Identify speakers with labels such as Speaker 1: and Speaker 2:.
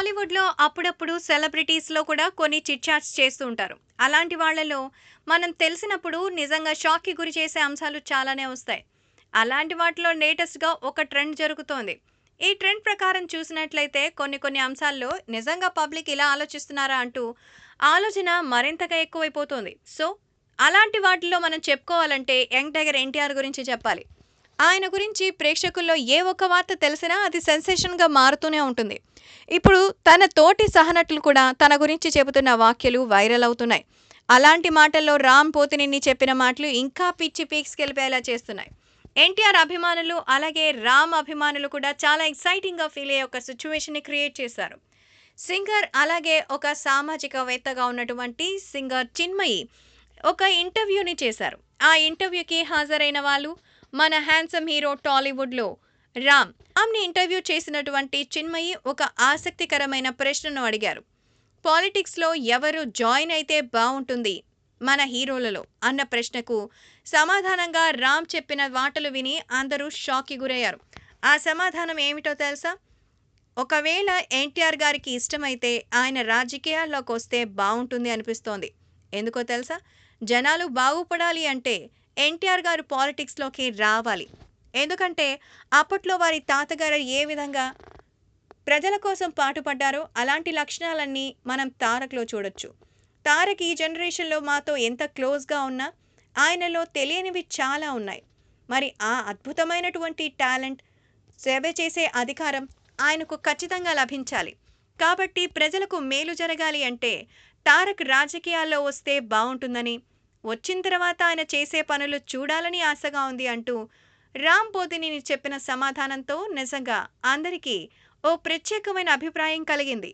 Speaker 1: టాలీవుడ్‌లో అప్పుడప్పుడు సెలబ్రిటీస్‌లో కూడా కొన్ని చిట్ చాట్స్ చేస్తూ ఉంటారు. అలాంటి వాళ్ళలో మనం తెలిసినప్పుడు నిజంగా షాక్‌కి గురి చేసే అంశాలు చాలానే వస్తాయి. అలాంటి వాటిలో లేటెస్ట్‌గా ఒక ట్రెండ్ జరుగుతోంది. ఈ ట్రెండ్ ప్రకారం చూసినట్లయితే కొన్ని అంశాల్లో నిజంగా పబ్లిక్ ఇలా ఆలోచిస్తున్నారా అంటూ ఆలోచన మరింతగా ఎక్కువైపోతోంది. సో, అలాంటి వాటిల్లో మనం చెప్పుకోవాలంటే యంగ్ టైగర్ ఎన్టీఆర్ గురించి చెప్పాలి. ఆయన గురించి ప్రేక్షకుల్లో ఏ ఒక్క వార్త తెలిసినా అది సెన్సేషన్‌గా మారుతూనే ఉంటుంది. ఇప్పుడు తన తోటి సహనటులు కూడా తన గురించి చెబుతున్న వ్యాఖ్యలు వైరల్ అవుతున్నాయి. అలాంటి మాటల్లో రామ్ పోతినేని చెప్పిన మాటలు ఇంకా పిచ్చి పీక్స్‌కెళ్ళిపోయేలా చేస్తున్నాయి. ఎన్టీఆర్ అభిమానులు అలాగే రామ్ అభిమానులు కూడా చాలా ఎక్సైటింగ్‌గా ఫీల్ అయ్యే ఒక సిట్యుయేషన్‌ని క్రియేట్ చేశారు. సింగర్ అలాగే ఒక సామాజికవేత్తగా ఉన్నటువంటి సింగర్ చిన్మయి ఒక ఇంటర్వ్యూని చేశారు. ఆ ఇంటర్వ్యూకి హాజరైన వాళ్ళు మన హ్యాండ్సమ్ హీరో టాలీవుడ్‌లో రామ్. రామ్‌ని ఇంటర్వ్యూ చేసినటువంటి చిన్మయి ఒక ఆసక్తికరమైన ప్రశ్నను అడిగారు. పాలిటిక్స్‌లో ఎవరు జాయిన్ అయితే బావుంటుంది మన హీరోలలో అన్న ప్రశ్నకు సమాధానంగా రామ్ చెప్పిన మాటలు విని అందరూ షాక్‌కి గురయ్యారు. ఆ సమాధానం ఏమిటో తెలుసా? ఒకవేళ ఎన్టీఆర్ గారికి ఇష్టమైతే ఆయన రాజకీయాల్లోకొస్తే బావుంటుంది అనిపిస్తోంది. ఎందుకో తెలుసా? జనాలు బాగుపడాలి అంటే ఎన్టీఆర్ గారు పాలిటిక్స్‌లోకి రావాలి. ఎందుకంటే అప్పట్లో వారి తాతగారు ఏ విధంగా ప్రజల కోసం పాటుపడ్డారో అలాంటి లక్షణాలన్నీ మనం తారక్‌లో చూడొచ్చు. తారక్ ఈ జనరేషన్‌లో మాతో ఎంత క్లోజ్‌గా ఉన్నా ఆయనలో తెలియనివి చాలా ఉన్నాయి. మరి ఆ అద్భుతమైనటువంటి టాలెంట్, సేవ చేసే అధికారం ఆయనకు ఖచ్చితంగా లభించాలి. కాబట్టి ప్రజలకు మేలు జరగాలి అంటే తారక్ రాజకీయాల్లో వస్తే బావుంటుందని, వచ్చిన తర్వాత ఆయన చేసే పనులు చూడాలని ఆశగా ఉంది అంటూ రామ్ పోతినేని చెప్పిన సమాధానంతో నిజంగా అందరికీ ఓ ప్రత్యేకమైన అభిప్రాయం కలిగింది.